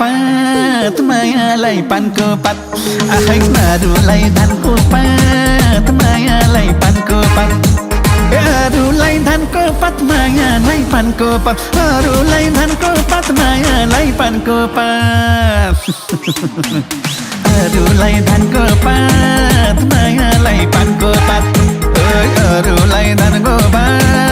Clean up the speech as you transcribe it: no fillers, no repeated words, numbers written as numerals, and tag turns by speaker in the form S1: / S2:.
S1: पात मायालाई पानको पात आखै अरूलाई धानको पात मायालाई पानको पात अरूलाई धानको पात मायालाई पानको पात अरूलाई धानको पात मायालाई पानको पात अरूलाई धानको पात मायालाई पानको पात अरूलाई धानको पात